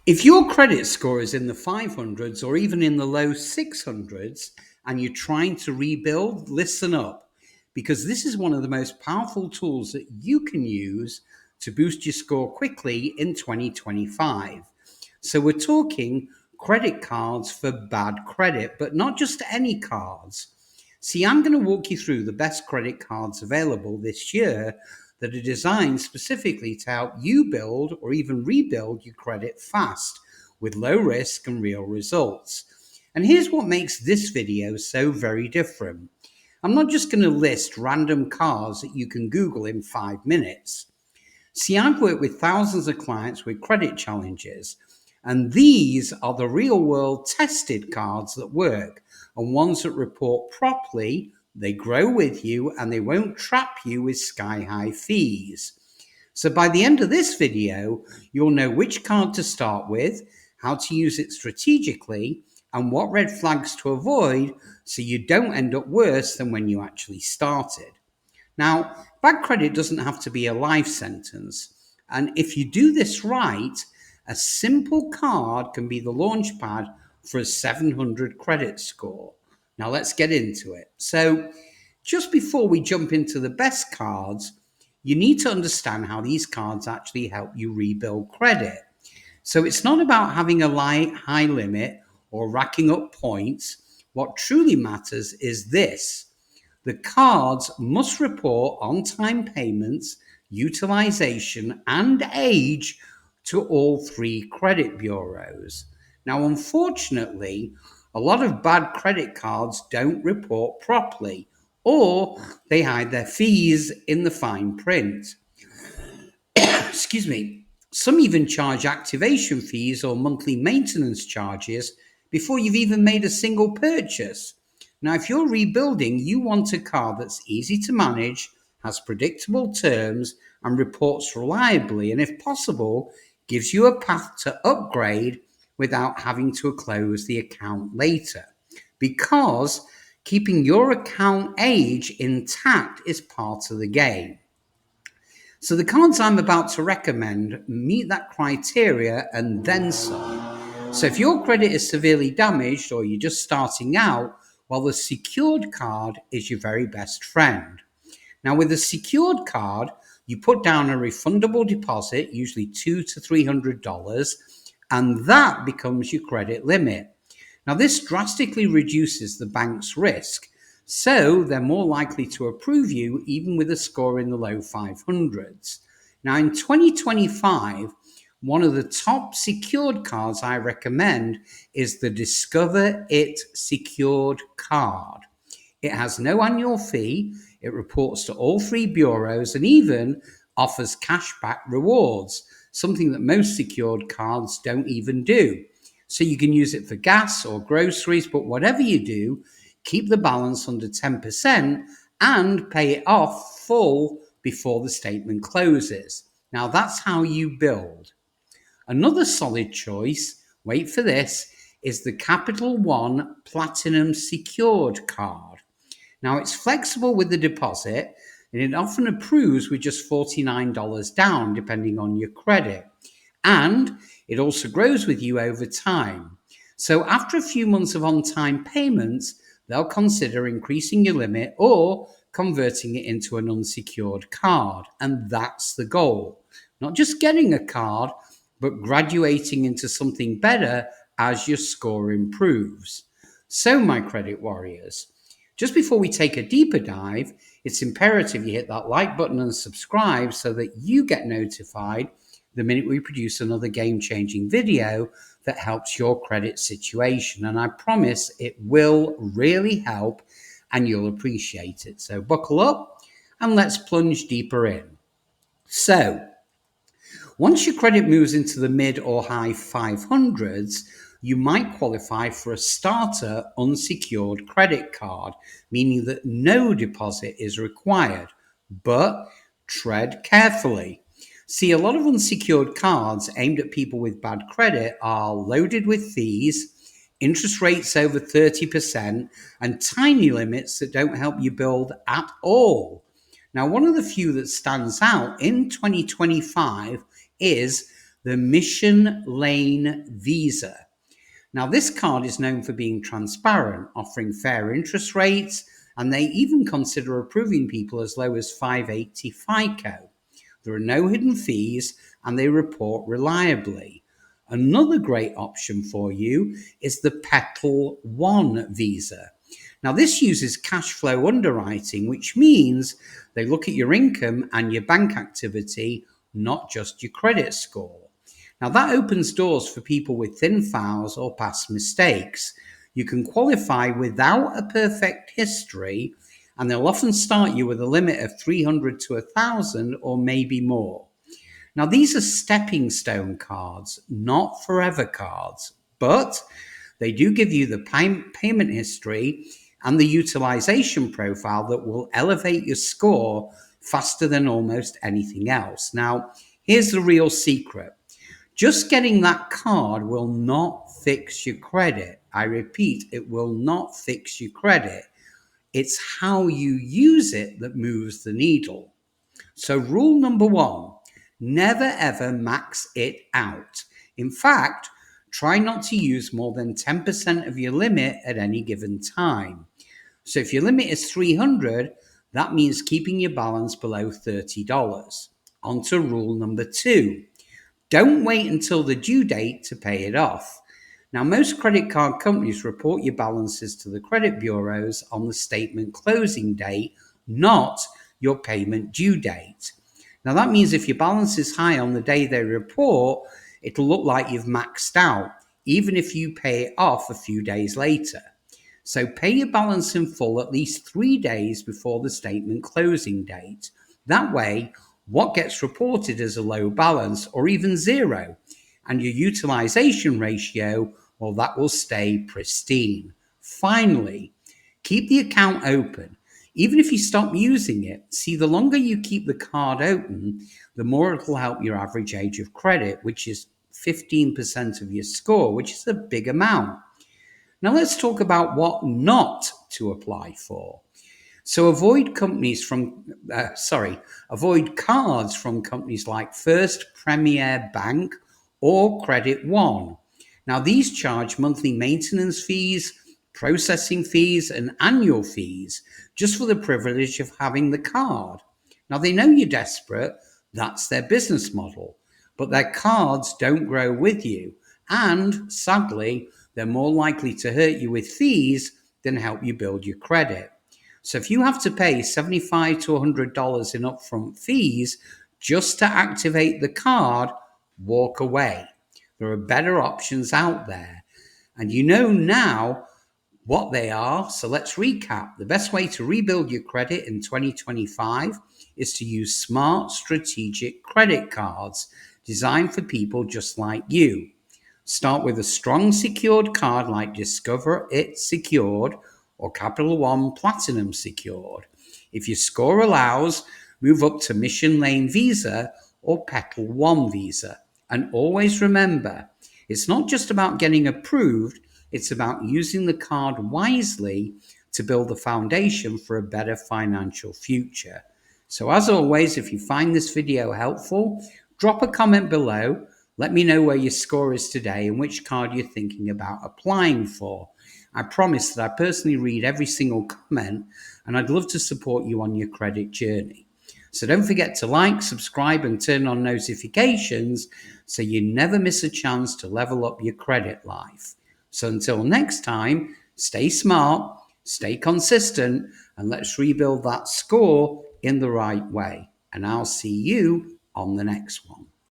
If your credit score is in the 500s or even in the low 600s and you're trying to rebuild, listen up, because this is one of the most powerful tools that you can use to boost your score quickly in 2025. So we're talking credit cards for bad credit, but not just any cards. See, I'm going to walk you through the best credit cards available this year that are designed specifically to help you build or even rebuild your credit fast with low risk and real results. And here's what makes this video so very different. I'm not just going to list random cards that you can Google in 5 minutes. See, I've worked with thousands of clients with credit challenges, and these are the real world tested cards that work and ones that report properly, they grow with you, and they won't trap you with sky high fees. So by the end of this video, you'll know which card to start with, how to use it strategically, and what red flags to avoid so you don't end up worse than when you actually started. Now, bad credit doesn't have to be a life sentence. And if you do this right, a simple card can be the launch pad for a 700 credit score. Now, let's get into it. So, just before we jump into the best cards, you need to understand how these cards actually help you rebuild credit. So, it's not about having a high limit or racking up points. What truly matters is this: the cards must report on-time payments, utilization, and age to all three credit bureaus. Now, unfortunately, a lot of bad credit cards don't report properly, or they hide their fees in the fine print. Excuse me. Some even charge activation fees or monthly maintenance charges before you've even made a single purchase. Now, if you're rebuilding, you want a car that's easy to manage, has predictable terms, and reports reliably, and if possible, gives you a path to upgrade without having to close the account later. Because keeping your account age intact is part of the game. So the cards I'm about to recommend meet that criteria and then some. So if your credit is severely damaged or you're just starting out, well, the secured card is your very best friend. Now, with a secured card, you put down a refundable deposit, usually $200 to $300, and that becomes your credit limit. Now, this drastically reduces the bank's risk, so they're more likely to approve you even with a score in the low 500s. Now, in 2025, one of the top secured cards I recommend is the Discover It Secured card. It has no annual fee, it reports to all three bureaus, and even offers cashback rewards, something that most secured cards don't even do. So you can use it for gas or groceries, but whatever you do, keep the balance under 10% and pay it off full before the statement closes. Now that's how you build. Another solid choice, wait for this, is the Capital One Platinum Secured card. Now it's flexible with the deposit and it often approves with just $49 down depending on your credit. And it also grows with you over time. So after a few months of on-time payments, they'll consider increasing your limit or converting it into an unsecured card. And that's the goal. Not just getting a card, but graduating into something better as your score improves. So, my credit warriors, just before we take a deeper dive, it's imperative you hit that like button and subscribe so that you get notified the minute we produce another game-changing video that helps your credit situation. And I promise it will really help and you'll appreciate it. So buckle up and let's plunge deeper in. So, once your credit moves into the mid or high 500s, you might qualify for a starter unsecured credit card, meaning that no deposit is required. But tread carefully. See, a lot of unsecured cards aimed at people with bad credit are loaded with fees, interest rates over 30%, and tiny limits that don't help you build at all. Now, one of the few that stands out in 2025 is the Mission Lane Visa. Now, this card is known for being transparent, offering fair interest rates, and they even consider approving people as low as 580 FICO. There are no hidden fees, and they report reliably. Another great option for you is the Petal One Visa. Now, this uses cash flow underwriting, which means they look at your income and your bank activity, not just your credit score. Now, that opens doors for people with thin files or past mistakes. You can qualify without a perfect history, and they'll often start you with a limit of 300 to 1,000 or maybe more. Now, these are stepping stone cards, not forever cards, but they do give you the payment history and the utilization profile that will elevate your score faster than almost anything else. Now, here's the real secret. Just getting that card will not fix your credit. I repeat, it will not fix your credit. It's how you use it that moves the needle. So rule number one, never ever max it out. In fact, try not to use more than 10% of your limit at any given time. So if your limit is 300, that means keeping your balance below $30. On to rule number two. Don't wait until the due date to pay it off. Now, most credit card companies report your balances to the credit bureaus on the statement closing date, not your payment due date. Now, that means if your balance is high on the day they report, it'll look like you've maxed out, even if you pay it off a few days later. So pay your balance in full at least 3 days before the statement closing date. That way, what gets reported as a low balance or even zero, and your utilization ratio, well, that will stay pristine. Finally, keep the account open. Even if you stop using it, see, the longer you keep the card open, the more it will help your average age of credit, which is 15% of your score, which is a big amount. Now let's talk about what not to apply for. So avoid cards from companies like First Premier Bank or Credit One. Now these charge monthly maintenance fees, processing fees, and annual fees just for the privilege of having the card. Now they know you're desperate, that's their business model, but their cards don't grow with you, and sadly, they're more likely to hurt you with fees than help you build your credit. So if you have to pay $75 to $100 in upfront fees just to activate the card, walk away. There are better options out there. And you know now what they are. So let's recap. The best way to rebuild your credit in 2025 is to use smart, strategic credit cards designed for people just like you. Start with a strong secured card like Discover It Secured or Capital One Platinum Secured. If your score allows, move up to Mission Lane Visa or Petal One Visa. And always remember, it's not just about getting approved, it's about using the card wisely to build the foundation for a better financial future. So as always, if you find this video helpful, drop a comment below. Let me know where your score is today and which card you're thinking about applying for. I promise that I personally read every single comment, and I'd love to support you on your credit journey. So don't forget to like, subscribe, and turn on notifications so you never miss a chance to level up your credit life. So until next time, stay smart, stay consistent, and let's rebuild that score in the right way. And I'll see you on the next one.